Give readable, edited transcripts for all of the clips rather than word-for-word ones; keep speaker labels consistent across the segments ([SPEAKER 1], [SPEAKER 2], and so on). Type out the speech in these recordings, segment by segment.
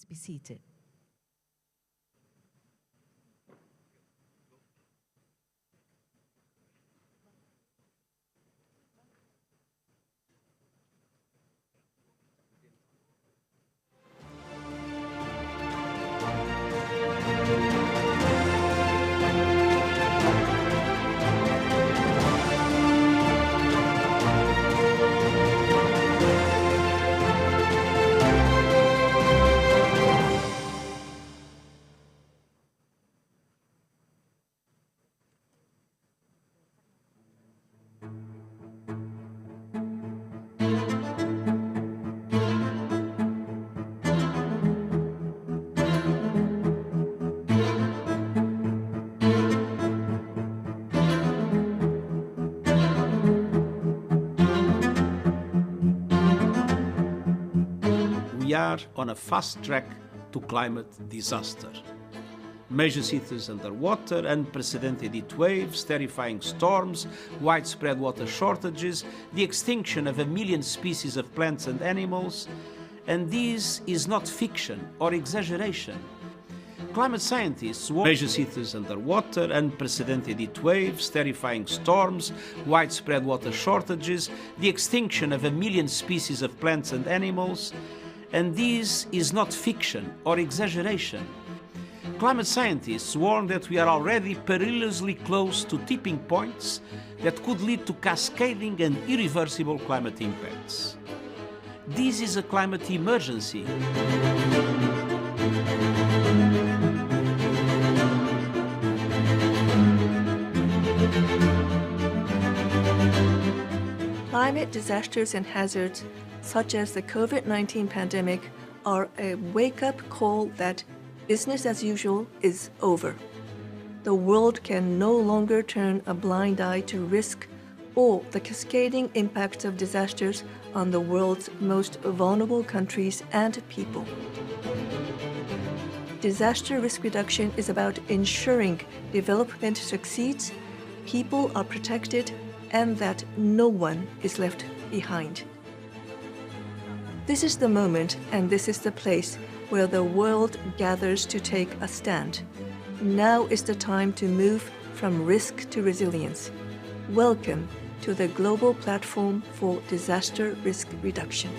[SPEAKER 1] Please be seated.
[SPEAKER 2] We are on a fast track to climate disaster. Major cities underwater, unprecedented heat waves, terrifying storms, widespread water shortages, the extinction of 1 million species of plants and animals. And this is not fiction or exaggeration. Climate scientists warn major cities underwater, unprecedented heat waves, terrifying storms, widespread water shortages, the extinction of 1 million species of plants and animals. And this is not fiction or exaggeration. Climate scientists warn that we are already perilously close to tipping points that could lead to cascading and irreversible climate impacts. This is a climate emergency.
[SPEAKER 3] Climate disasters and hazards, such as the COVID-19 pandemic, are a wake-up call that business as usual is over. The world can no longer turn a blind eye to risk or the cascading impacts of disasters on the world's most vulnerable countries and people. Disaster risk reduction is about ensuring development succeeds, people are protected, and that no one is left behind. This is the moment and this is the place where the world gathers to take a stand. Now is the time to move from risk to resilience. Welcome to the Global Platform for Disaster Risk Reduction.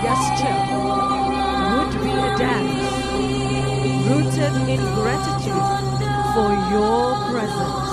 [SPEAKER 1] gesture would be a dance rooted in gratitude for your presence.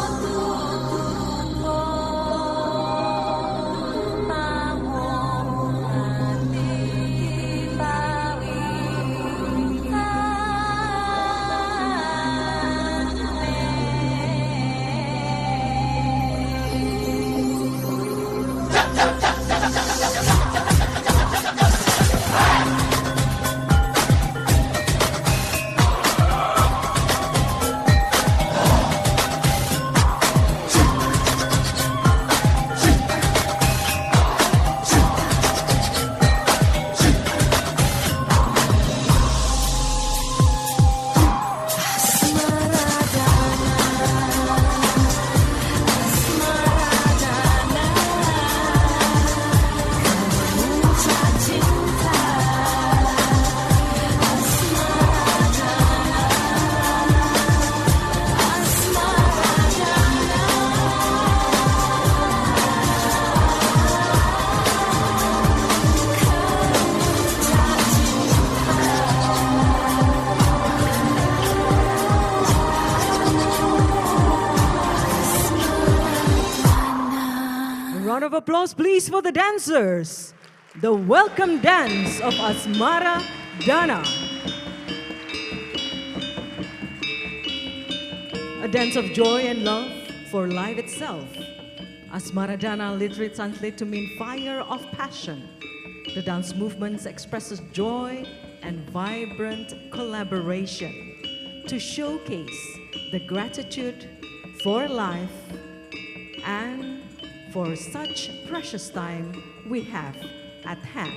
[SPEAKER 1] Round of applause, please, for the dancers. The welcome dance of Asmara Dana. A dance of joy and love for life itself. Asmara Dana literally translates to mean fire of passion. The dance movement expresses joy and vibrant collaboration to showcase the gratitude for life and for such precious time we have at hand.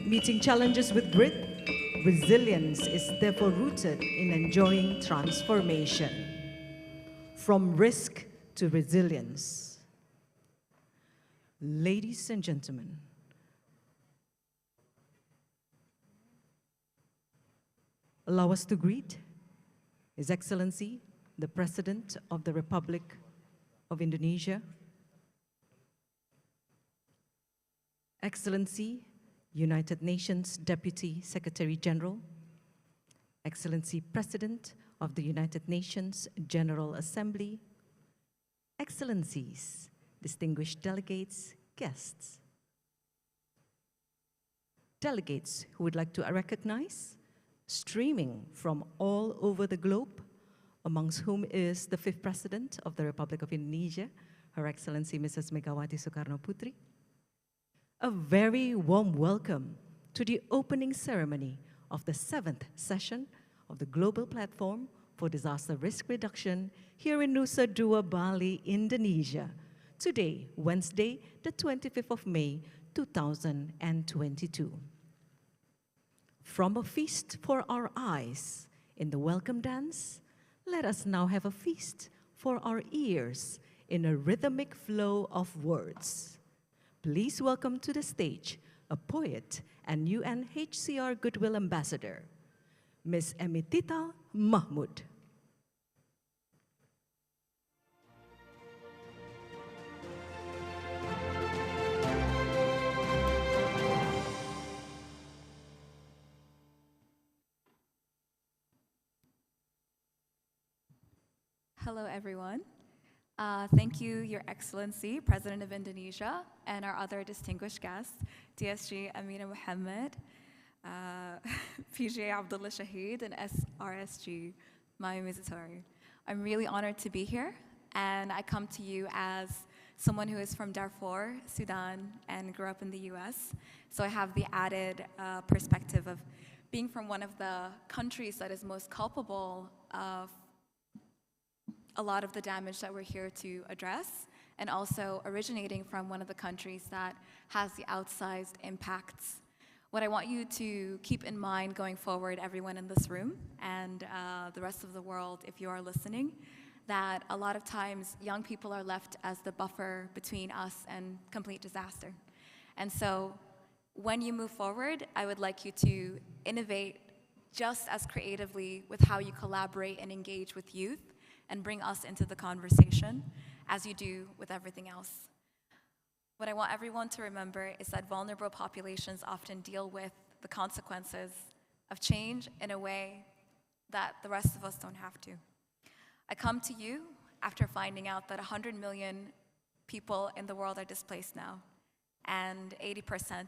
[SPEAKER 1] Meeting challenges with grit, resilience is therefore rooted in enjoying transformation. From risk to resilience. Ladies and gentlemen, allow us to greet His Excellency, the President of the Republic of Indonesia, Excellency, United Nations Deputy Secretary General, Excellency President of the United Nations General Assembly, Excellencies, distinguished delegates, guests, delegates who would like to recognize, streaming from all over the globe, amongst whom is the 5th President of the Republic of Indonesia, Her Excellency Mrs. Megawati Soekarno Putri. A very warm welcome to the opening ceremony of the 7th session of the Global Platform for Disaster Risk Reduction here in Nusa Dua, Bali, Indonesia. Today, Wednesday, the 25th of May, 2022. From a feast for our eyes in the welcome dance, let us now have a feast for our ears in a rhythmic flow of words. Please welcome to the stage a poet and UNHCR Goodwill Ambassador, Ms. Emitita Mahmud.
[SPEAKER 4] Hello, everyone. Thank you, Your Excellency, President of Indonesia, and our other distinguished guests, DSG Amina Mohammed, PGA Abdullah Shahid, and SRSG Maya Mizatori. I'm really honored to be here, and I come to you as someone who is from Darfur, Sudan, and grew up in the US. So I have the added perspective of being from one of the countries that is most culpable of a lot of the damage that we're here to address, and also originating from one of the countries that has the outsized impacts. What I want you to keep in mind going forward, everyone in this room, and the rest of the world, if you are listening, that a lot of times young people are left as the buffer between us and complete disaster. And so when you move forward, I would like you to innovate just as creatively with how you collaborate and engage with youth and bring us into the conversation as you do with everything else. what I want everyone to remember is that vulnerable populations often deal with the consequences of change in a way that the rest of us don't have to. I come to you after finding out that 100 million people in the world are displaced now, and 80%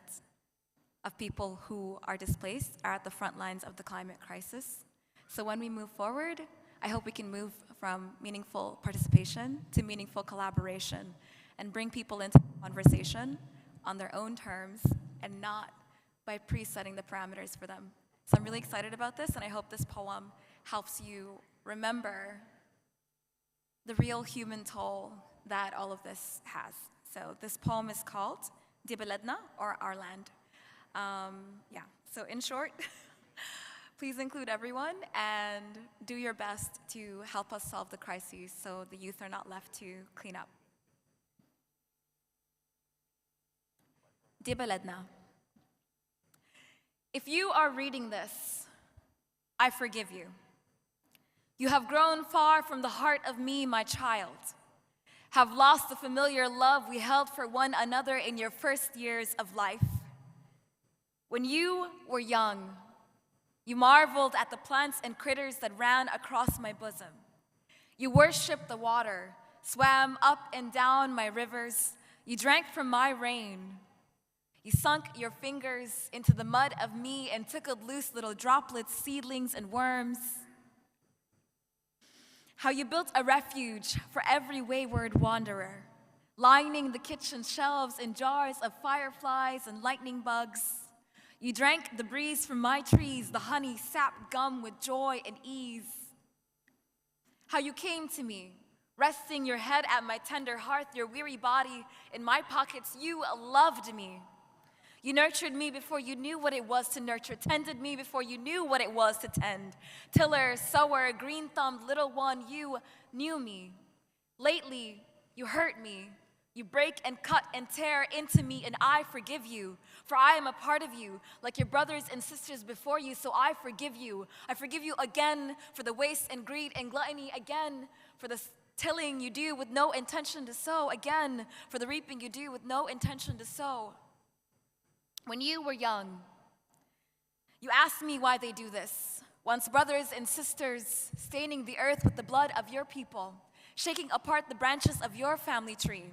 [SPEAKER 4] of people who are displaced are at the front lines of the climate crisis. So when we move forward, I hope we can move from meaningful participation to meaningful collaboration and bring people into the conversation on their own terms and not by pre-setting the parameters for them. So I'm really excited about this, and I hope this poem helps you remember the real human toll that all of this has. So this poem is called Di Baladna, or Our Land. So in short, please include everyone and do your best to help us solve the crises so the youth are not left to clean up. Di Baladna. If you are reading this, I forgive you. You have grown far from the heart of me, my child, have lost the familiar love we held for one another in your first years of life. When you were young, you marveled at the plants and critters that ran across my bosom. You worshiped the water, swam up and down my rivers. You drank from my rain. You sunk your fingers into the mud of me and tickled loose little droplets, seedlings, and worms. How you built a refuge for every wayward wanderer, lining the kitchen shelves in jars of fireflies and lightning bugs. You drank the breeze from my trees, the honey sapped gum with joy and ease. How you came to me, resting your head at my tender hearth, your weary body in my pockets. You loved me. You nurtured me before you knew what it was to nurture, tended me before you knew what it was to tend. Tiller, sower, green-thumbed little one, you knew me. Lately, you hurt me. You break and cut and tear into me, and I forgive you. For I am a part of you, like your brothers and sisters before you, so I forgive you. I forgive you again for the waste and greed and gluttony, again for the tilling you do with no intention to sow, again for the reaping you do with no intention to sow. When you were young, you asked me why they do this. Once brothers and sisters staining the earth with the blood of your people, shaking apart the branches of your family tree.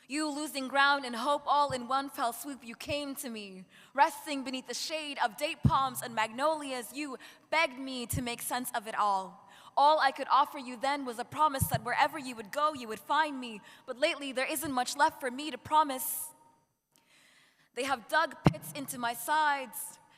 [SPEAKER 4] You losing ground and hope all in one fell swoop, you came to me. Resting beneath the shade of date palms and magnolias, you begged me to make sense of it all. All I could offer you then was a promise that wherever you would go, you would find me. But lately, there isn't much left for me to promise. They have dug pits into my sides,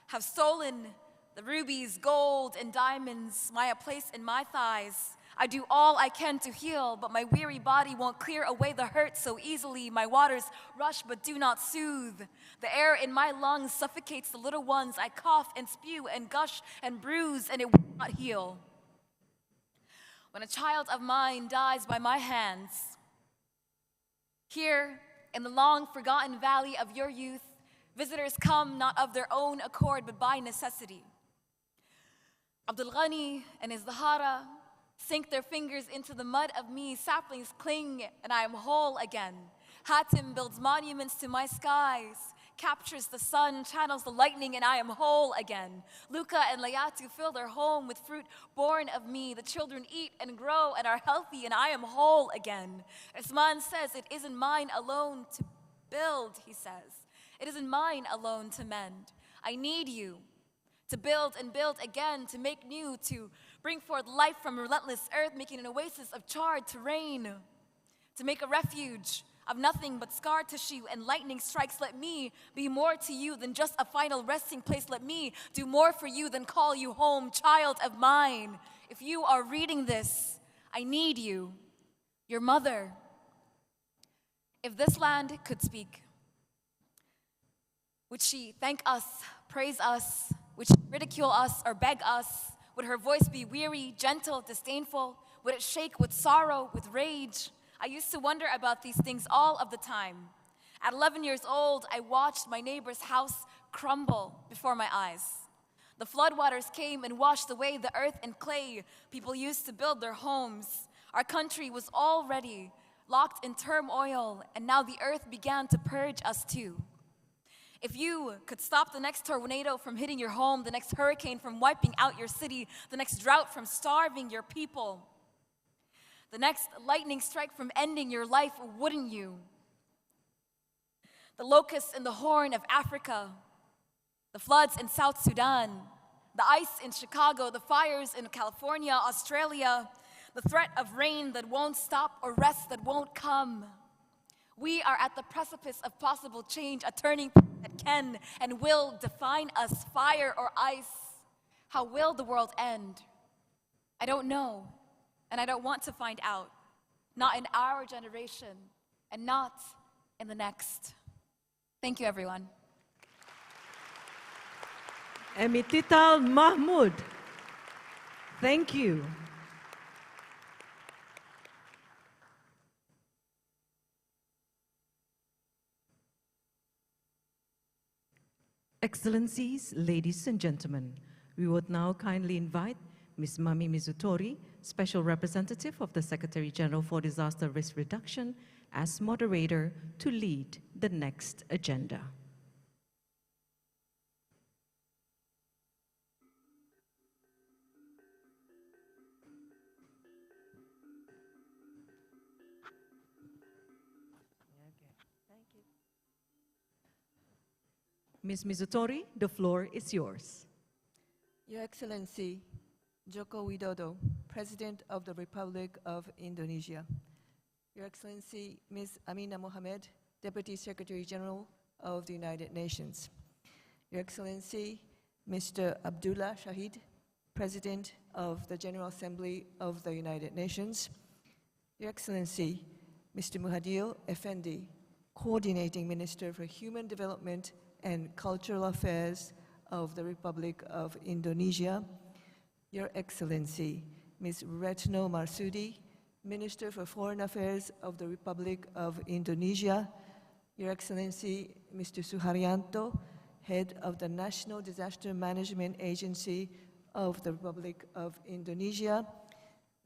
[SPEAKER 4] have stolen the rubies, gold, and diamonds, my place in my thighs. I do all I can to heal, but my weary body won't clear away the hurt so easily. My waters rush but do not soothe. The air in my lungs suffocates the little ones. I cough and spew and gush and bruise, and it will not heal. When a child of mine dies by my hands, here in the long forgotten valley of your youth, visitors come not of their own accord but by necessity. Abdul Ghani and his Zahara sink their fingers into the mud of me, saplings cling, and I am whole again. Hatim builds monuments to my skies, captures the sun, channels the lightning, and I am whole again. Luca and Layatu fill their home with fruit born of me. The children eat and grow and are healthy, and I am whole again. Usman says, it isn't mine alone to build, he says. It isn't mine alone to mend. I need you to build and build again, to make new, to bring forth life from relentless earth, making an oasis of charred terrain, to make a refuge of nothing but scar tissue and lightning strikes. Let me be more to you than just a final resting place. Let me do more for you than call you home, child of mine. If you are reading this, I need you, your mother. If this land could speak, would she thank us, praise us? Would she ridicule us or beg us? Would her voice be weary, gentle, disdainful? Would it shake with sorrow, with rage? I used to wonder about these things all of the time. At 11 years old, I watched my neighbor's house crumble before my eyes. The floodwaters came and washed away the earth and clay people used to build their homes. Our country was already locked in turmoil, and now the earth began to purge us too. If you could stop the next tornado from hitting your home, the next hurricane from wiping out your city, the next drought from starving your people, the next lightning strike from ending your life, wouldn't you? The locusts in the Horn of Africa, the floods in South Sudan, the ice in Chicago, the fires in California, Australia, the threat of rain that won't stop or rest that won't come. We are at the precipice of possible change, a turning point that can and will define us, fire or ice. How will the world end? I don't know, and I don't want to find out. Not in our generation, and not in the next. Thank you, everyone.
[SPEAKER 1] Emitital Mahmoud, thank you. Excellencies, ladies and gentlemen, we would now kindly invite Ms. Mami Mizutori, Special Representative of the Secretary General for Disaster Risk Reduction, as moderator to lead the next agenda. Ms. Mizutori, the floor is yours.
[SPEAKER 3] Your Excellency, Joko Widodo, President of the Republic of Indonesia. Your Excellency, Ms. Amina Mohamed, Deputy Secretary General of the United Nations. Your Excellency, Mr. Abdullah Shahid, President of the General Assembly of the United Nations. Your Excellency, Mr. Muhadil Effendi, Coordinating Minister for Human Development and Cultural Affairs of the Republic of Indonesia. Your Excellency, Ms. Retno Marsudi, Minister for Foreign Affairs of the Republic of Indonesia. Your Excellency, Mr. Suharyanto, Head of the National Disaster Management Agency of the Republic of Indonesia.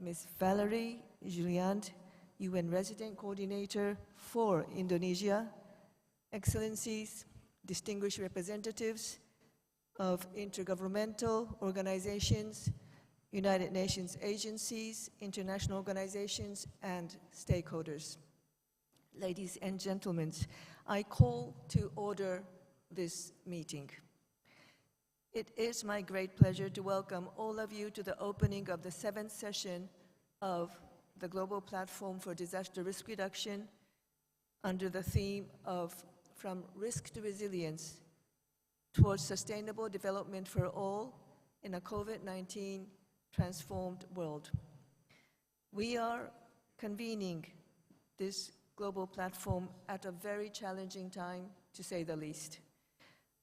[SPEAKER 3] Ms. Valerie Juliand, UN Resident Coordinator for Indonesia. Excellencies, distinguished representatives of intergovernmental organizations, United Nations agencies, international organizations, and stakeholders. Ladies and gentlemen, I call to order this meeting. It is my great pleasure to welcome all of you to the opening of the 7th session of the Global Platform for Disaster Risk Reduction under the theme of From Risk to Resilience towards Sustainable Development for All in a COVID-19 Transformed World. We are convening this global platform at a very challenging time, to say the least.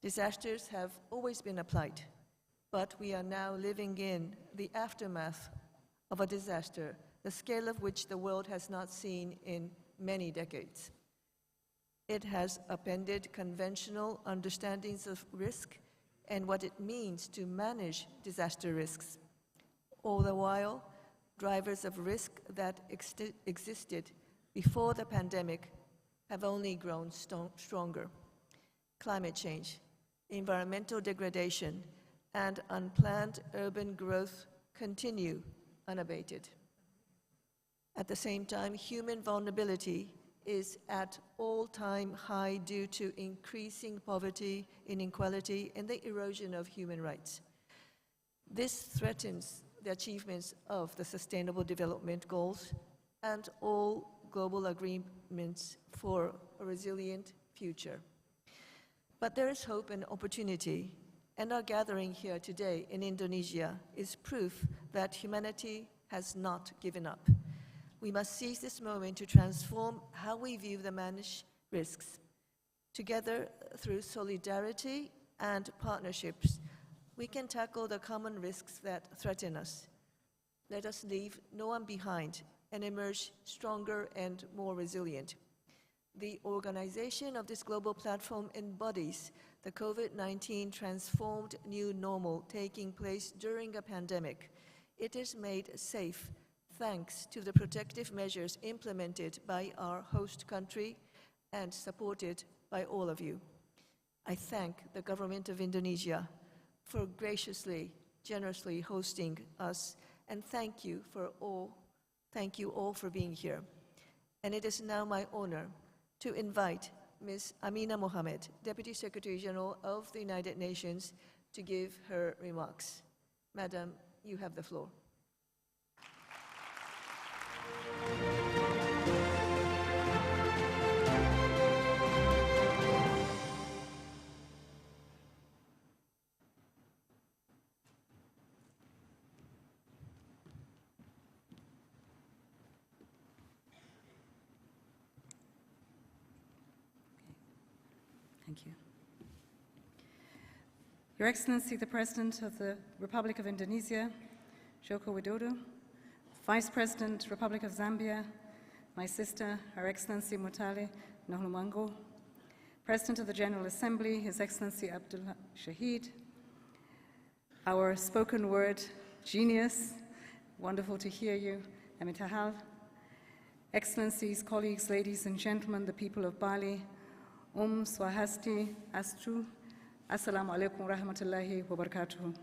[SPEAKER 3] Disasters have always been a plight, but we are now living in the aftermath of a disaster, the scale of which the world has not seen in many decades. It has upended conventional understandings of risk and what it means to manage disaster risks. All the while, drivers of risk that existed before the pandemic have only grown stronger. Climate change, environmental degradation, and unplanned urban growth continue unabated. At the same time, human vulnerability is at all-time high due to increasing poverty, inequality, and the erosion of human rights. This threatens the achievements of the Sustainable Development Goals and all global agreements for a resilient future. But there is hope and opportunity, and our gathering here today in Indonesia is proof that humanity has not given up. We must seize this moment to transform how we view the managed risks. Together, through solidarity and partnerships, we can tackle the common risks that threaten us. Let us leave no one behind and emerge stronger and more resilient. The organization of this global platform embodies the COVID-19 transformed new normal taking place during a pandemic. It is made safe, thanks to the protective measures implemented by our host country and supported by all of you. I thank the government of Indonesia for graciously, generously hosting us, and thank you all for being here. And it is now my honor to invite Ms. Amina Mohammed, Deputy Secretary General of the United Nations, to give her remarks. Madam, you have the floor.
[SPEAKER 5] Thank you. Your Excellency, the President of the Republic of Indonesia, Joko Widodo, Vice President, Republic of Zambia, my sister, Her Excellency Mutale Nahulumango, President of the General Assembly, His Excellency Abdullah Shahid, our spoken word genius, wonderful to hear you, Amitahal, Excellencies, colleagues, ladies and gentlemen, the people of Bali, Swahasti, Astru, Assalamu alaikum rahmatullahi wa barakatuh.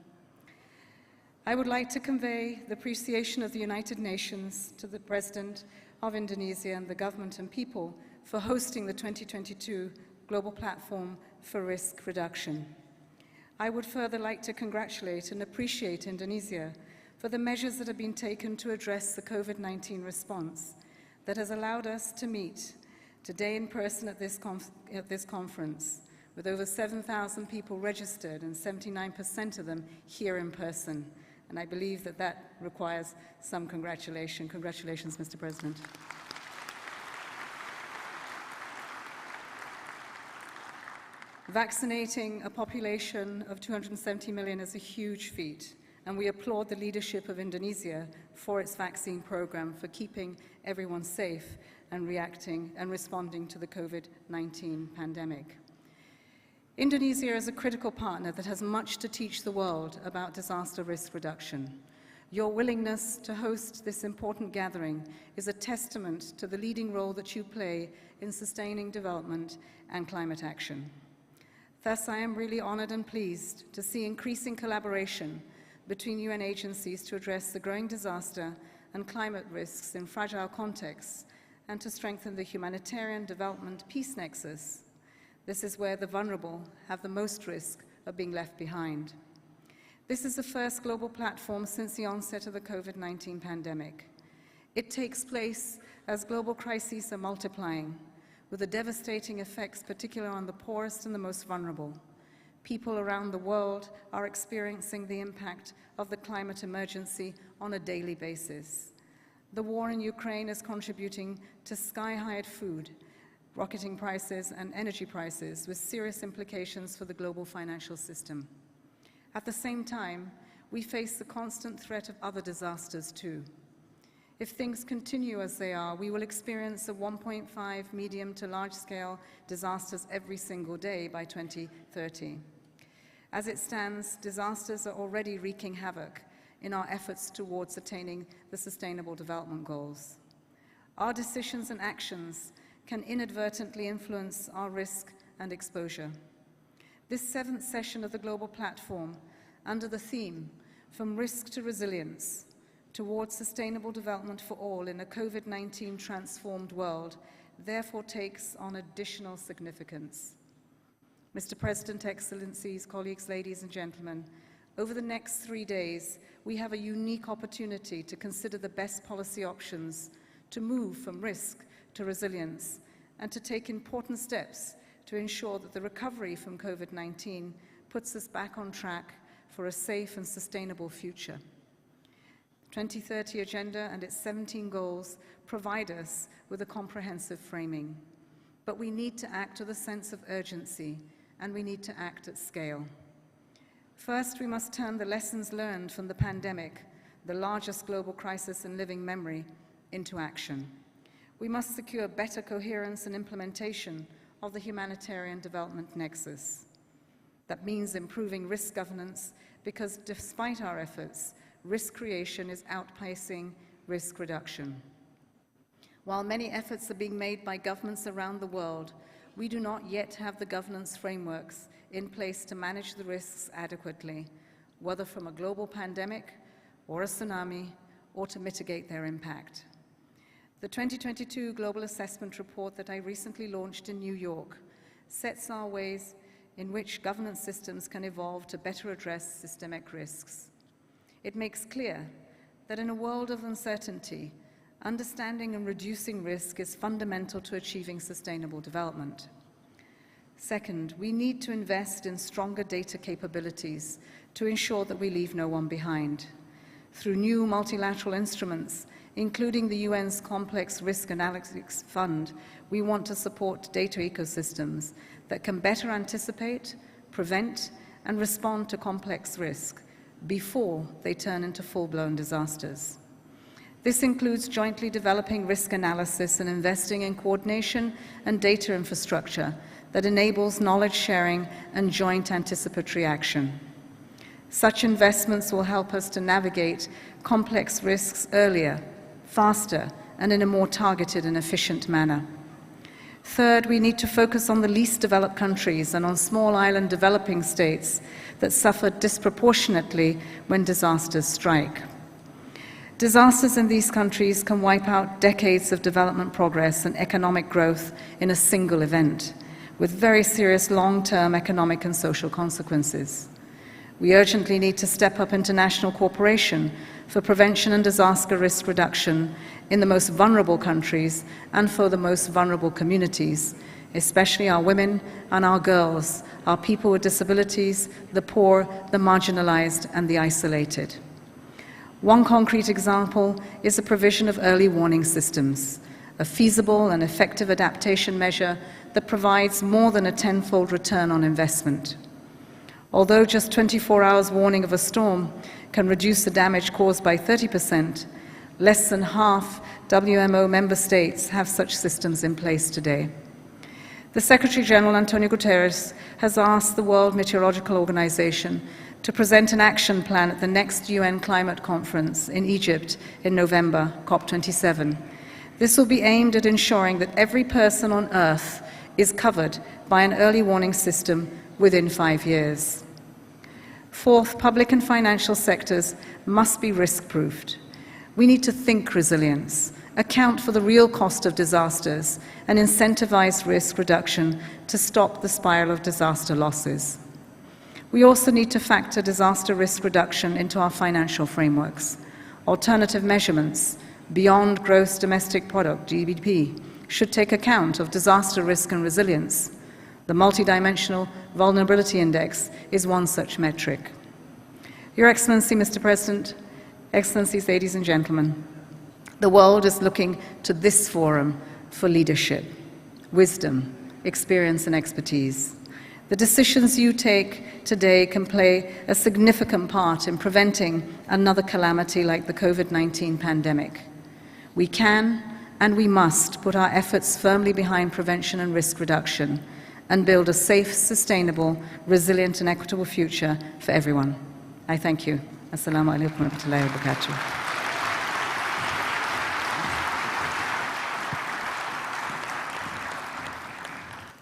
[SPEAKER 5] I would like to convey the appreciation of the United Nations to the President of Indonesia and the government and people for hosting the 2022 Global Platform for Risk Reduction. I would further like to congratulate and appreciate Indonesia for the measures that have been taken to address the COVID-19 response that has allowed us to meet today in person at this conference, with over 7,000 people registered and 79% of them here in person. And I believe that that requires some congratulation. Congratulations, Mr. President. Vaccinating a population of 270 million is a huge feat, and we applaud the leadership of Indonesia for its vaccine program, for keeping everyone safe and reacting and responding to the COVID-19 pandemic. Indonesia is a critical partner that has much to teach the world about disaster risk reduction. Your willingness to host this important gathering is a testament to the leading role that you play in sustaining development and climate action. Thus, I am really honored and pleased to see increasing collaboration between UN agencies to address the growing disaster and climate risks in fragile contexts and to strengthen the humanitarian development peace nexus. This is where the vulnerable have the most risk of being left behind. This is the first global platform since the onset of the COVID-19 pandemic. It takes place as global crises are multiplying, with the devastating effects particularly on the poorest and the most vulnerable. People around the world are experiencing the impact of the climate emergency on a daily basis. The war in Ukraine is contributing to sky-high food, rocketing prices and energy prices with serious implications for the global financial system. At the same time, we face the constant threat of other disasters too. If things continue as they are, we will experience a 1.5 medium to large-scale disasters every single day by 2030. As it stands, disasters are already wreaking havoc in our efforts towards attaining the Sustainable Development Goals. Our decisions and actions can inadvertently influence our risk and exposure. This 7th session of the Global Platform, under the theme, From Risk to Resilience, towards sustainable development for all in a COVID-19 transformed world, therefore takes on additional significance. Mr. President, Excellencies, colleagues, ladies and gentlemen, over the next 3 days, we have a unique opportunity to consider the best policy options to move from risk to resilience and to take important steps to ensure that the recovery from COVID-19 puts us back on track for a safe and sustainable future. The 2030 Agenda and its 17 goals provide us with a comprehensive framing, but we need to act with a sense of urgency, and we need to act at scale. First, we must turn the lessons learned from the pandemic, the largest global crisis in living memory, into action. We must secure better coherence and implementation of the humanitarian development nexus. That means improving risk governance because despite our efforts, risk creation is outpacing risk reduction. While many efforts are being made by governments around the world, we do not yet have the governance frameworks in place to manage the risks adequately, whether from a global pandemic or a tsunami, or to mitigate their impact. The 2022 Global Assessment Report that I recently launched in New York sets our ways in which governance systems can evolve to better address systemic risks. It makes clear that in a world of uncertainty, understanding and reducing risk is fundamental to achieving sustainable development. Second, we need to invest in stronger data capabilities to ensure that we leave no one behind. Through new multilateral instruments, including the UN's Complex Risk Analytics Fund, we want to support data ecosystems that can better anticipate, prevent, and respond to complex risk before they turn into full-blown disasters. This includes jointly developing risk analysis and investing in coordination and data infrastructure that enables knowledge sharing and joint anticipatory action. Such investments will help us to navigate complex risks earlier, faster, and in a more targeted and efficient manner. Third, we need to focus on the least developed countries and on small island developing states that suffer disproportionately when disasters strike. Disasters in these countries can wipe out decades of development progress and economic growth in a single event, with very serious long-term economic and social consequences. We urgently need to step up international cooperation for prevention and disaster risk reduction in the most vulnerable countries and for the most vulnerable communities, especially our women and our girls, our people with disabilities, the poor, the marginalized, and the isolated. One concrete example is the provision of early warning systems, a feasible and effective adaptation measure that provides more than a tenfold return on investment. Although just 24 hours warning of a storm can reduce the damage caused by 30%, less than half WMO member states have such systems in place today. The Secretary General, Antonio Guterres, has asked the World Meteorological Organization to present an action plan at the next UN Climate Conference in Egypt in November, COP27. This will be aimed at ensuring that every person on Earth is covered by an early warning system within 5 years. Fourth, public and financial sectors must be risk-proofed. We need to think resilience, account for the real cost of disasters, and incentivize risk reduction to stop the spiral of disaster losses. We also need to factor disaster risk reduction into our financial frameworks. Alternative measurements beyond gross domestic product, GDP, should take account of disaster risk and resilience. The Multidimensional Vulnerability Index is one such metric. Your Excellency, Mr. President, Excellencies, ladies and gentlemen, the world is looking to this forum for leadership, wisdom, experience, and expertise. The decisions you take today can play a significant part in preventing another calamity like the COVID-19 pandemic. We can and we must put our efforts firmly behind prevention and risk reduction and build a safe, sustainable, resilient, and equitable future for everyone. I thank you. Assalamu alaikum wa rahmatullahi wa barakatuh.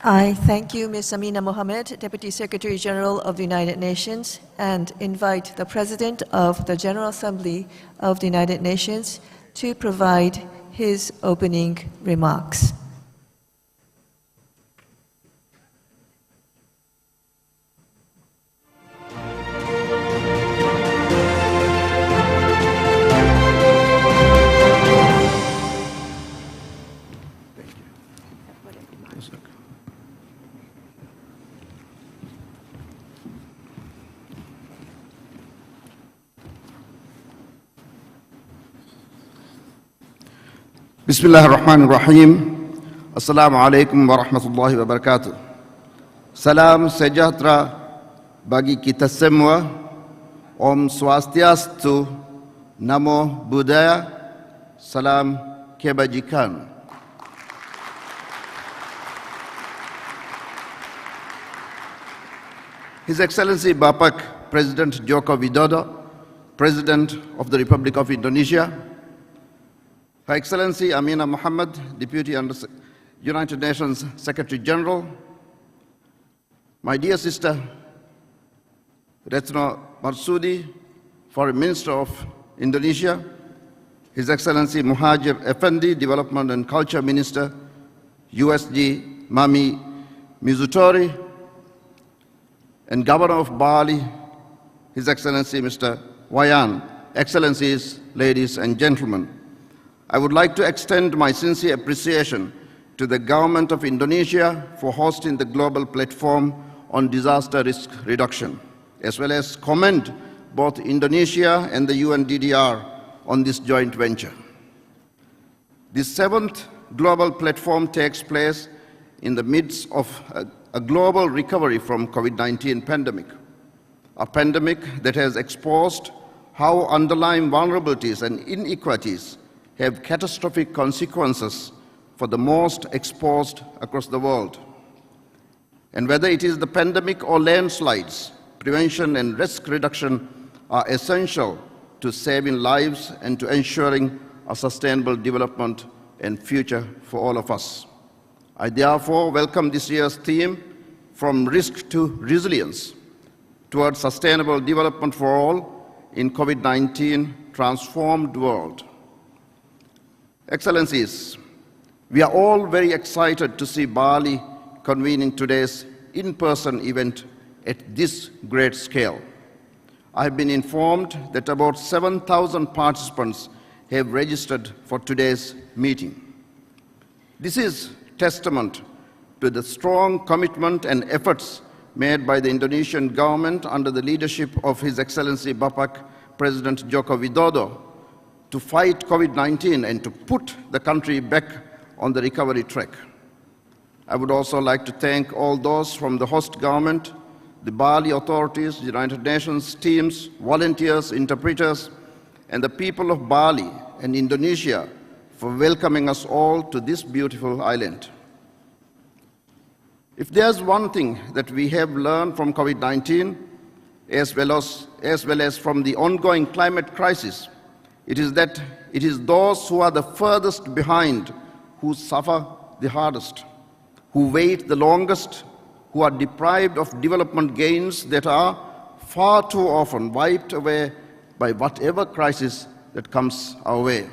[SPEAKER 3] I thank you, Ms. Amina Mohammed, Deputy Secretary General of the United Nations, and invite the President of the General Assembly of the United Nations to provide his opening remarks.
[SPEAKER 6] Bismillahirrahmanirrahim. Assalamualaikum warahmatullahi wabarakatuh. Salam sejahtera bagi kita semua. Om Swastiastu, Namo Buddhaya, Salam Kebajikan. His Excellency Bapak President Joko Widodo, President of the Republic of Indonesia, Her Excellency Amina Mohammed, Deputy United Nations Secretary General, my dear sister Retno Marsudi, Foreign Minister of Indonesia, His Excellency Muhajir Effendi, Development and Culture Minister, USG Mami Mizutori, and Governor of Bali, His Excellency Mr. Wayan, Excellencies, ladies and gentlemen. I would like to extend my sincere appreciation to the Government of Indonesia for hosting the global platform on disaster risk reduction, as well as commend both Indonesia and the UNDDR on this joint venture. This 7th global platform takes place in the midst of a global recovery from COVID-19 pandemic, a pandemic that has exposed how underlying vulnerabilities and inequalities have catastrophic consequences for the most exposed across the world. And whether it is the pandemic or landslides, prevention and risk reduction are essential to saving lives and to ensuring a sustainable development and future for all of us. I therefore welcome this year's theme, From Risk to Resilience, towards sustainable development for all in COVID-19 transformed world. Excellencies, we are all very excited to see Bali convening today's in-person event at this great scale. I have been informed that about 7,000 participants have registered for today's meeting. This is testament to the strong commitment and efforts made by the Indonesian government under the leadership of His Excellency Bapak President Joko Widodo to fight COVID-19 and to put the country back on the recovery track. I would also like to thank all those from the host government, the Bali authorities, the United Nations teams, volunteers, interpreters, and the people of Bali and Indonesia for welcoming us all to this beautiful island. If there's one thing that we have learned from COVID-19, as well as from the ongoing climate crisis, it is that it is those who are the furthest behind who suffer the hardest, who wait the longest, who are deprived of development gains that are far too often wiped away by whatever crisis that comes our way.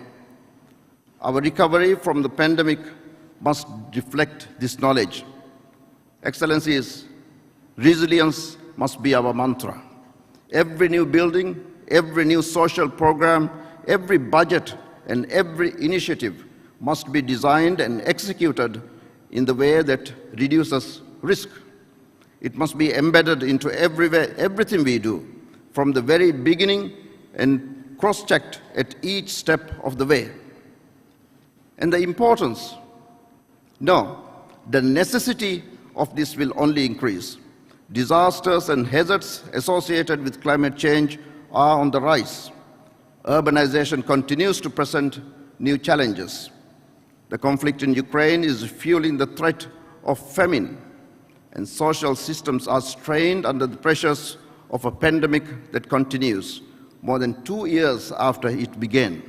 [SPEAKER 6] Our recovery from the pandemic must reflect this knowledge. Excellencies, resilience must be our mantra. Every new building, every new social program, every budget, and every initiative must be designed and executed in the way that reduces risk. It must be embedded into everything we do, from the very beginning and cross-checked at each step of the way. And the importance, no, the necessity of this will only increase. Disasters and hazards associated with climate change are on the rise. Urbanization continues to present new challenges. The conflict in Ukraine is fueling the threat of famine, and social systems are strained under the pressures of a pandemic that continues more than 2 years after it began.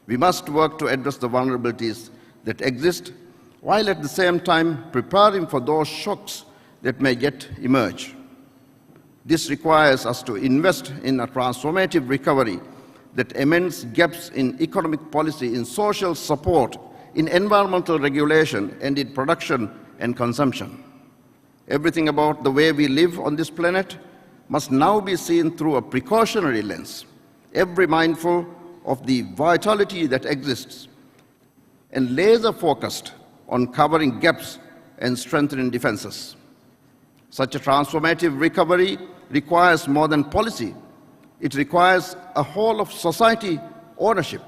[SPEAKER 6] We must work to address the vulnerabilities that exist, while at the same time preparing for those shocks that may yet emerge. This requires us to invest in a transformative recovery that amends gaps in economic policy, in social support, in environmental regulation, and in production and consumption. Everything about the way we live on this planet must now be seen through a precautionary lens, ever mindful of the vitality that exists, and laser-focused on covering gaps and strengthening defenses. Such a transformative recovery requires more than policy. It requires a whole of society ownership.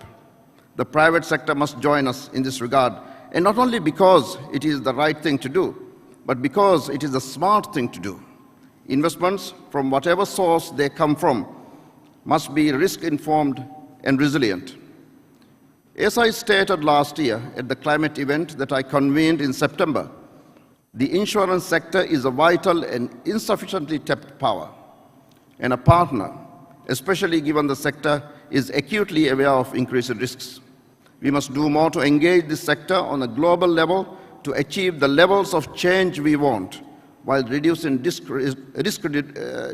[SPEAKER 6] The private sector must join us in this regard, and not only because it is the right thing to do, but because it is a smart thing to do. Investments, from whatever source they come from, must be risk-informed and resilient. As I stated last year at the climate event that I convened in September, the insurance sector is a vital and insufficiently tapped power, and a partner, especially given the sector is acutely aware of increased risks. We must do more to engage this sector on a global level to achieve the levels of change we want, while reducing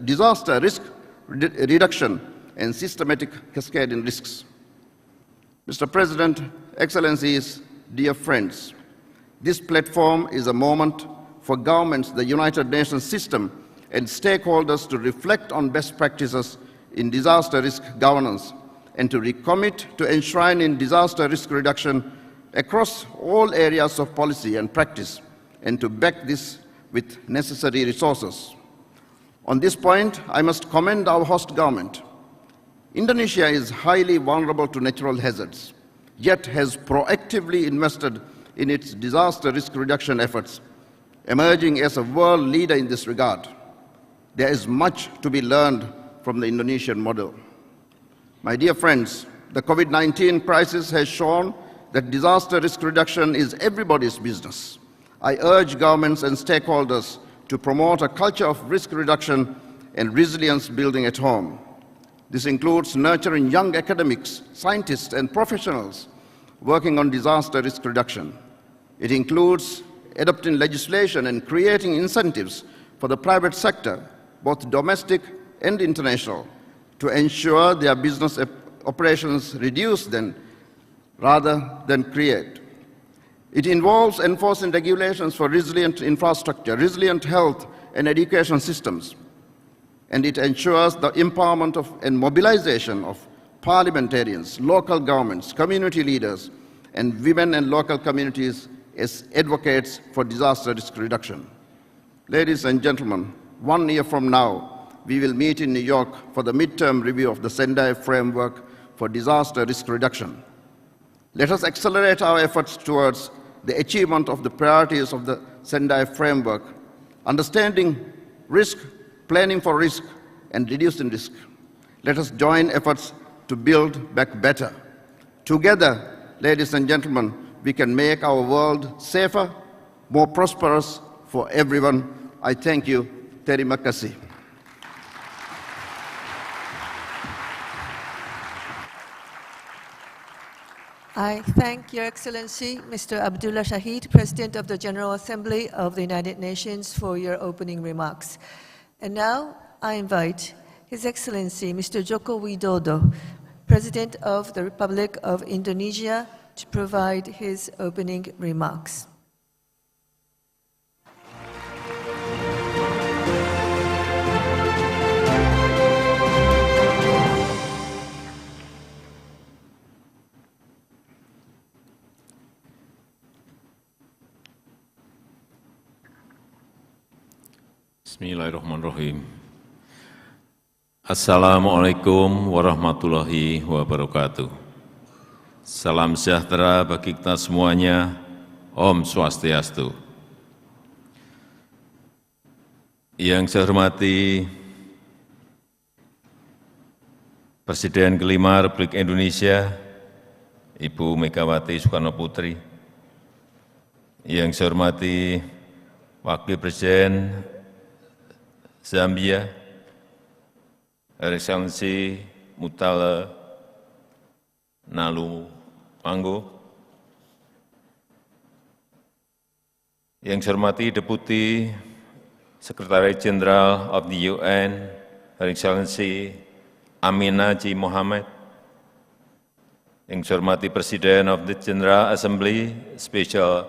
[SPEAKER 6] disaster risk reduction and systematic cascading risks. Mr. President, Excellencies, dear friends, this platform is a moment for governments, the United Nations system, and stakeholders to reflect on best practices in disaster risk governance and to recommit to enshrining disaster risk reduction across all areas of policy and practice, and to back this with necessary resources. On this point, I must commend our host government. Indonesia is highly vulnerable to natural hazards, yet has proactively invested in its disaster risk reduction efforts, emerging as a world leader in this regard. There is much to be learned from the Indonesian model. My dear friends, the COVID-19 crisis has shown that disaster risk reduction is everybody's business. I urge governments and stakeholders to promote a culture of risk reduction and resilience building at home. This includes nurturing young academics, scientists, and professionals working on disaster risk reduction. It includes adopting legislation and creating incentives for the private sector, both domestic and international, to ensure their business operations reduce them rather than create. It involves enforcing regulations for resilient infrastructure, resilient health and education systems, and it ensures the empowerment of and mobilization of parliamentarians, local governments, community leaders, and women and local communities as advocates for disaster risk reduction. Ladies and gentlemen, 1 year from now, we will meet in New York for the midterm review of the Sendai framework for disaster risk reduction. Let us accelerate our efforts towards the achievement of the priorities of the Sendai framework, understanding risk, planning for risk, and reducing risk. Let us join efforts to build back better. Together, ladies and gentlemen, we can make our world safer, more prosperous for everyone. I thank you. Terima kasih.
[SPEAKER 3] I thank Your Excellency, Mr. Abdullah Shahid, President of the General Assembly of the United Nations, for your opening remarks. And now I invite His Excellency, Mr. Joko Widodo, President of the Republic of Indonesia, to provide his opening remarks.
[SPEAKER 7] Bismillahirrahmanirrahim. Assalamualaikum warahmatullahi wabarakatuh. Salam sejahtera bagi kita semuanya. Om Swastiastu. Yang saya hormati Presiden kelima Republik Indonesia, Ibu Megawati Soekarno Putri. Yang saya hormati Wakil Presiden Zambia, Her Excellency Mutale Nalu Manggo. Yang saya hormati Deputi Secretary General of the UN, Her Excellency Amina J. Mohammed. Yang saya hormati Presiden of the General Assembly, Special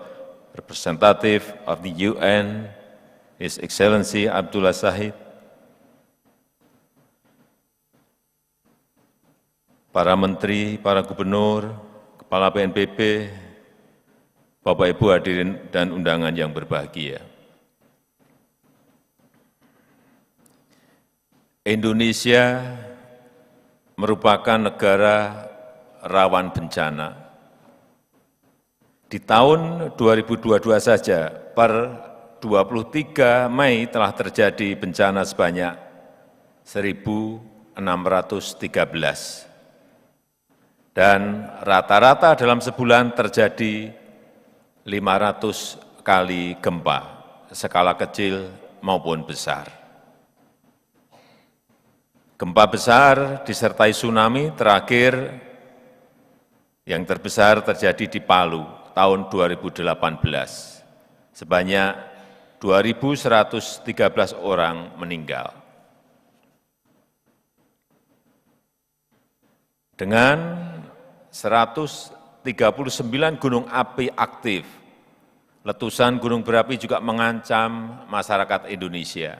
[SPEAKER 7] Representative of the UN, His Excellency Abdullah Shahid, para menteri, para gubernur, kepala BNPB, Bapak Ibu hadirin dan undangan yang berbahagia. Indonesia merupakan negara rawan bencana. Di tahun 2022 saja, per 23 Mei telah terjadi bencana sebanyak 1.613. Dan rata-rata dalam sebulan terjadi 500 kali gempa, skala kecil maupun besar. Gempa besar disertai tsunami terakhir Yang terbesar terjadi di Palu tahun 2018, sebanyak 2.113 orang meninggal. Dengan 139 gunung api aktif, letusan gunung berapi juga mengancam masyarakat Indonesia.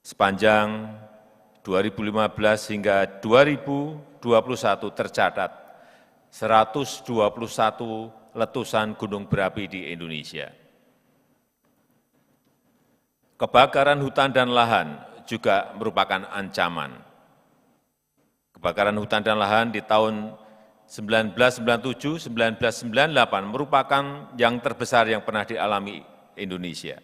[SPEAKER 7] Sepanjang 2015 hingga 2021 tercatat 121 letusan gunung berapi di Indonesia. Kebakaran hutan dan lahan juga merupakan ancaman. Kebakaran hutan dan lahan di tahun 1997, 1998 merupakan yang terbesar yang pernah dialami Indonesia.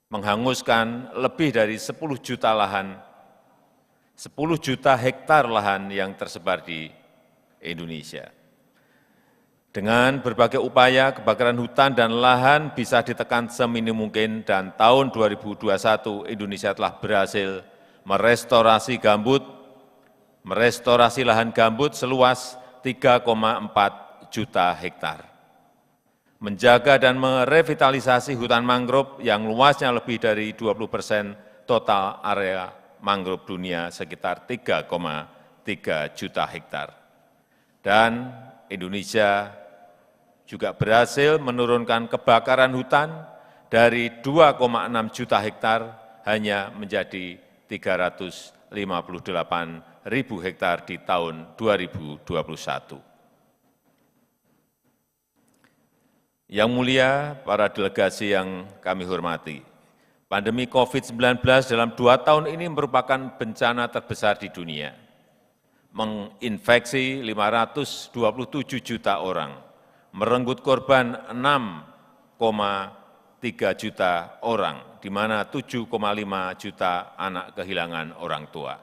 [SPEAKER 7] Menghanguskan lebih dari 10 juta lahan, 10 juta hektar lahan yang tersebar di Indonesia. Dengan berbagai upaya, kebakaran hutan dan lahan bisa ditekan seminim mungkin dan tahun 2021 Indonesia telah berhasil merestorasi gambut, merestorasi lahan gambut seluas 3,4 juta hektar. Menjaga dan merevitalisasi hutan mangrove yang luasnya lebih dari 20% total area mangrove dunia sekitar 3,3 juta hektar. Dan Indonesia juga berhasil menurunkan kebakaran hutan dari 2,6 juta hektar hanya menjadi 358.000 hektar di tahun 2021. Yang mulia, para delegasi yang kami hormati, pandemi COVID-19 dalam 2 tahun ini merupakan bencana terbesar di dunia, menginfeksi 527 juta orang, merenggut korban 6,3 juta orang, di mana 7,5 juta anak kehilangan orang tua.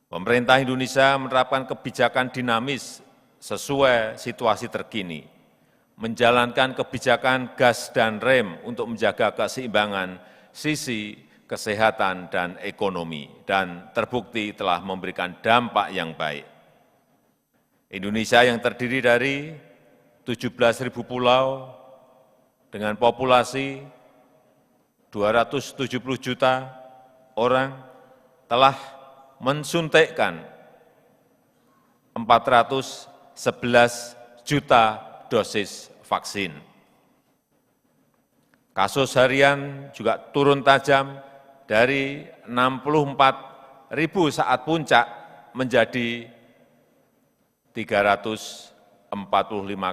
[SPEAKER 7] Pemerintah Indonesia menerapkan kebijakan dinamis sesuai situasi terkini, menjalankan kebijakan gas dan rem untuk menjaga keseimbangan sisi kesehatan dan ekonomi, dan terbukti telah memberikan dampak yang baik. Indonesia yang terdiri dari 17.000 pulau dengan populasi 270 juta orang telah mensuntikkan 411 juta dosis vaksin. Kasus harian juga turun tajam dari 64.000 saat puncak menjadi 345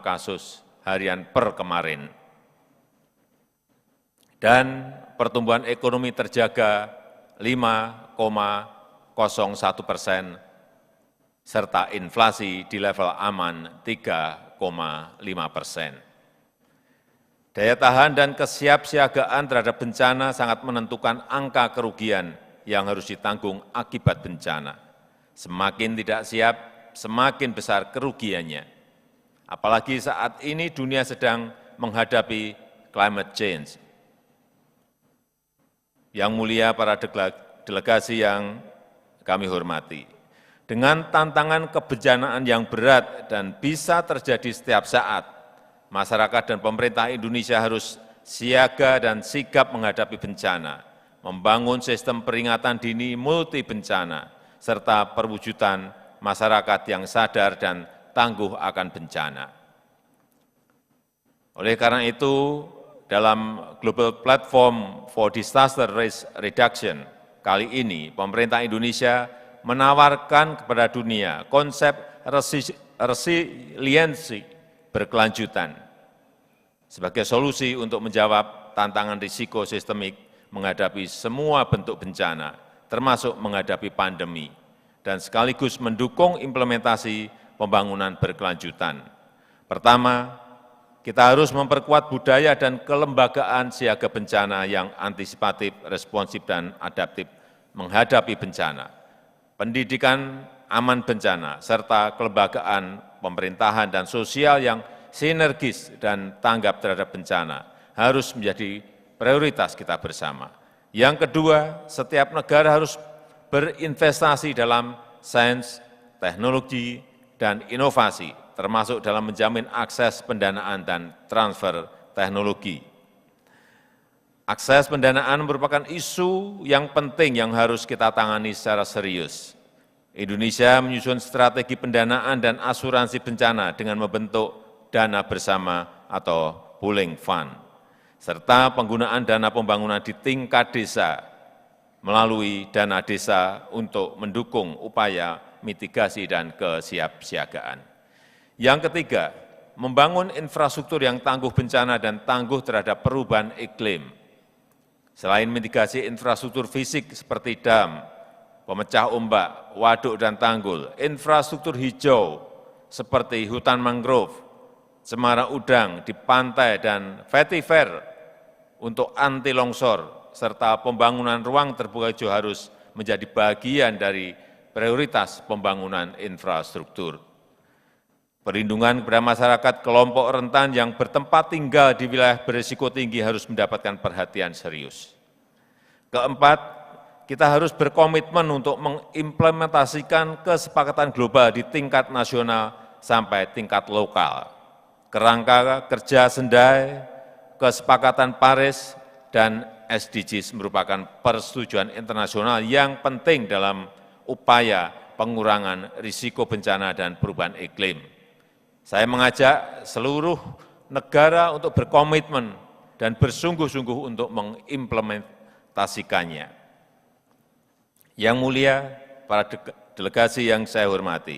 [SPEAKER 7] kasus harian per kemarin. Dan pertumbuhan ekonomi terjaga 5,01%, serta inflasi di level aman 3,5%. Daya tahan dan kesiapsiagaan terhadap bencana sangat menentukan angka kerugian yang harus ditanggung akibat bencana. Semakin tidak siap, semakin besar kerugiannya. Apalagi saat ini dunia sedang menghadapi climate change. Yang mulia para delegasi yang kami hormati, dengan tantangan kebencanaan yang berat dan bisa terjadi setiap saat, masyarakat dan pemerintah Indonesia harus siaga dan sigap menghadapi bencana, membangun sistem peringatan dini multi bencana, serta perwujudan masyarakat yang sadar dan tangguh akan bencana. Oleh karena itu, dalam Global Platform for Disaster Risk Reduction kali ini, pemerintah Indonesia menawarkan kepada dunia konsep resiliensi berkelanjutan sebagai solusi untuk menjawab tantangan risiko sistemik menghadapi semua bentuk bencana, termasuk menghadapi pandemi, dan sekaligus mendukung implementasi pembangunan berkelanjutan. Pertama, kita harus memperkuat budaya dan kelembagaan siaga bencana yang antisipatif, responsif, dan adaptif menghadapi bencana, pendidikan aman bencana, serta kelembagaan pemerintahan dan sosial yang sinergis dan tanggap terhadap bencana harus menjadi prioritas kita bersama. Yang kedua, setiap negara harus berinvestasi dalam sains, teknologi, dan inovasi, termasuk dalam menjamin akses pendanaan dan transfer teknologi. Akses pendanaan merupakan isu yang penting yang harus kita tangani secara serius. Indonesia menyusun strategi pendanaan dan asuransi bencana dengan membentuk dana bersama atau pooling fund, serta penggunaan dana pembangunan di tingkat desa melalui dana desa untuk mendukung upaya mitigasi dan kesiapsiagaan. Yang ketiga, membangun infrastruktur yang tangguh bencana dan tangguh terhadap perubahan iklim. Selain mitigasi infrastruktur fisik seperti dam, pemecah ombak, waduk dan tanggul, infrastruktur hijau seperti hutan mangrove, cemara udang di pantai dan vetiver untuk anti longsor, serta pembangunan ruang terbuka hijau harus menjadi bagian dari prioritas pembangunan infrastruktur. Perlindungan kepada masyarakat kelompok rentan yang bertempat tinggal di wilayah berisiko tinggi harus mendapatkan perhatian serius. Keempat, kita harus berkomitmen untuk mengimplementasikan kesepakatan global di tingkat nasional sampai tingkat lokal. Kerangka kerja Sendai, kesepakatan Paris, dan SDGs merupakan persetujuan internasional yang penting dalam upaya pengurangan risiko bencana dan perubahan iklim. Saya mengajak seluruh negara untuk berkomitmen dan bersungguh-sungguh untuk mengimplementasikannya. Yang mulia, para delegasi yang saya hormati,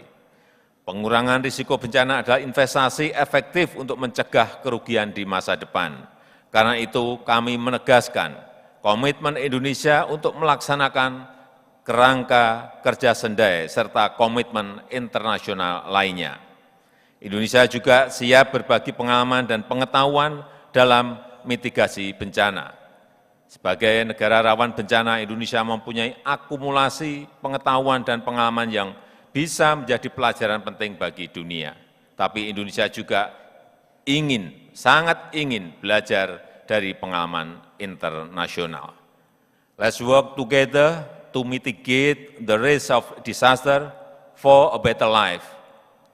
[SPEAKER 7] pengurangan risiko bencana adalah investasi efektif untuk mencegah kerugian di masa depan. Karena itu kami menegaskan komitmen Indonesia untuk melaksanakan kerangka kerja Sendai serta komitmen internasional lainnya. Indonesia juga siap berbagi pengalaman dan pengetahuan dalam mitigasi bencana. Sebagai negara rawan bencana, Indonesia mempunyai akumulasi pengetahuan dan pengalaman yang bisa menjadi pelajaran penting bagi dunia. Tapi Indonesia juga sangat ingin belajar dari pengalaman internasional. Let's work together to mitigate the risk of disaster for a better life,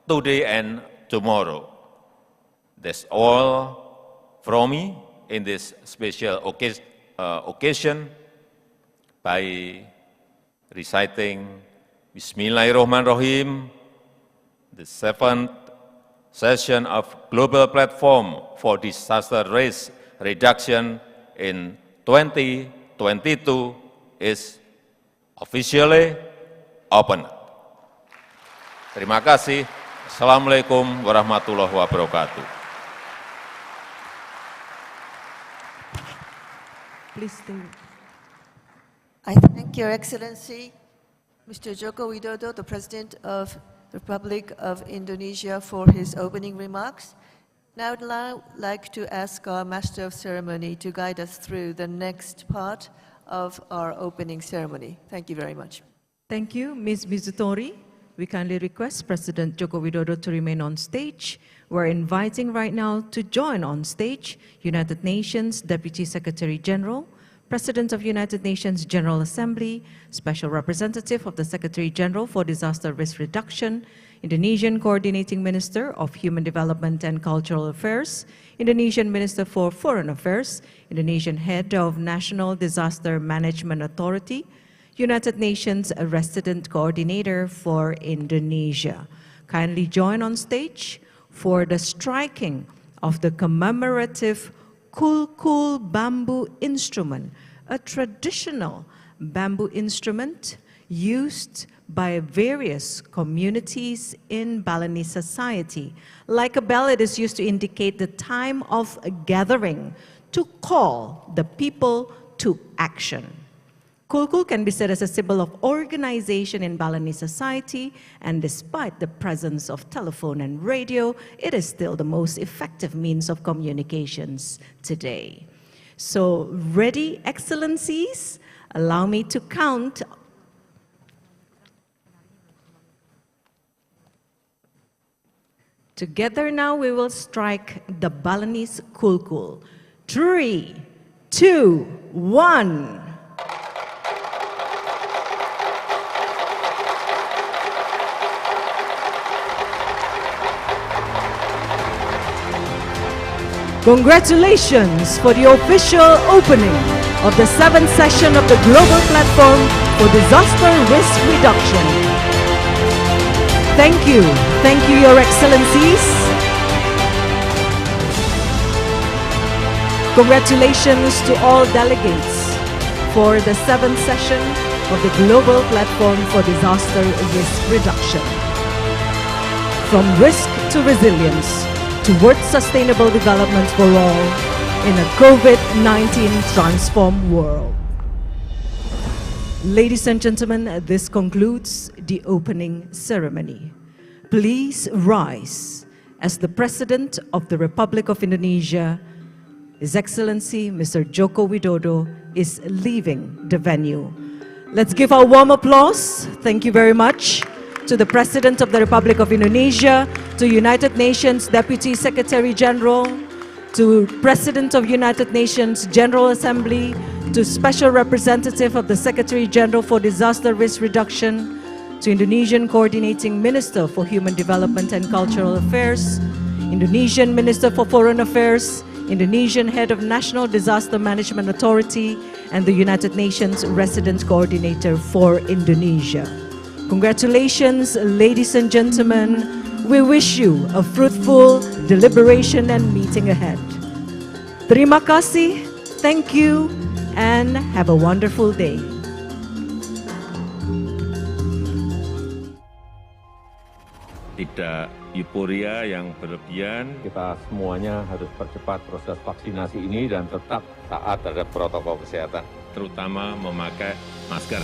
[SPEAKER 7] today and tomorrow. That's all from me in this special occasion by reciting Bismillahirrahmanirrahim, the 7th session of Global Platform for Disaster Risk Reduction in 2022 is officially open. Terima kasih. Assalamualaikum warahmatullahi wabarakatuh.
[SPEAKER 1] Please stay.
[SPEAKER 3] I thank Your Excellency, Mr. Joko Widodo, the President of the Republic of Indonesia, for his opening remarks. Now I'd like to ask our Master of Ceremony to guide us through the next part of our opening ceremony. Thank you very much.
[SPEAKER 1] Thank you, Ms. Mizutori. We kindly request President Joko Widodo to remain on stage. We're inviting right now to join on stage United Nations Deputy Secretary General, President of United Nations General Assembly, Special Representative of the Secretary General for Disaster Risk Reduction, Indonesian Coordinating Minister of Human Development and Cultural Affairs, Indonesian Minister for Foreign Affairs, Indonesian Head of National Disaster Management Authority, United Nations Resident Coordinator for Indonesia. Kindly join on stage for the striking of the commemorative Kulkul bamboo instrument, a traditional bamboo instrument used by various communities in Balinese society. Like a bell, it is used to indicate the time of a gathering to call the people to action. Kulkul can be said as a symbol of organization in Balinese society, and despite the presence of telephone and radio, it is still the most effective means of communications today. So, ready, Excellencies? Allow me to count. Together now we will strike the Balinese Kulkul. 3, 2, 1. Congratulations for the official opening of the 7th session of the Global Platform for Disaster Risk Reduction. Thank you, Your Excellencies. Congratulations to all delegates for the 7th session of the Global Platform for Disaster Risk Reduction. From risk to resilience, towards sustainable development for all in a COVID-19 transformed world. Ladies and gentlemen, this concludes the opening ceremony. Please rise as the President of the Republic of Indonesia, His Excellency Mr. Joko Widodo, is leaving the venue. Let's give a warm applause. Thank you very much to the President of the Republic of Indonesia, to United Nations Deputy Secretary General, to President of United Nations General Assembly, to Special Representative of the Secretary General for Disaster Risk Reduction, to Indonesian Coordinating Minister for Human Development and Cultural Affairs, Indonesian Minister for Foreign Affairs, Indonesian Head of National Disaster Management Authority, and the United Nations Resident Coordinator for Indonesia. Congratulations, ladies and gentlemen. We wish you a fruitful deliberation and meeting ahead. Terima kasih, thank you, and have a wonderful day.
[SPEAKER 8] Tidak euforia yang berlebihan. Kita semuanya harus percepat proses vaksinasi ini dan tetap taat terhadap protokol kesehatan. Terutama memakai masker.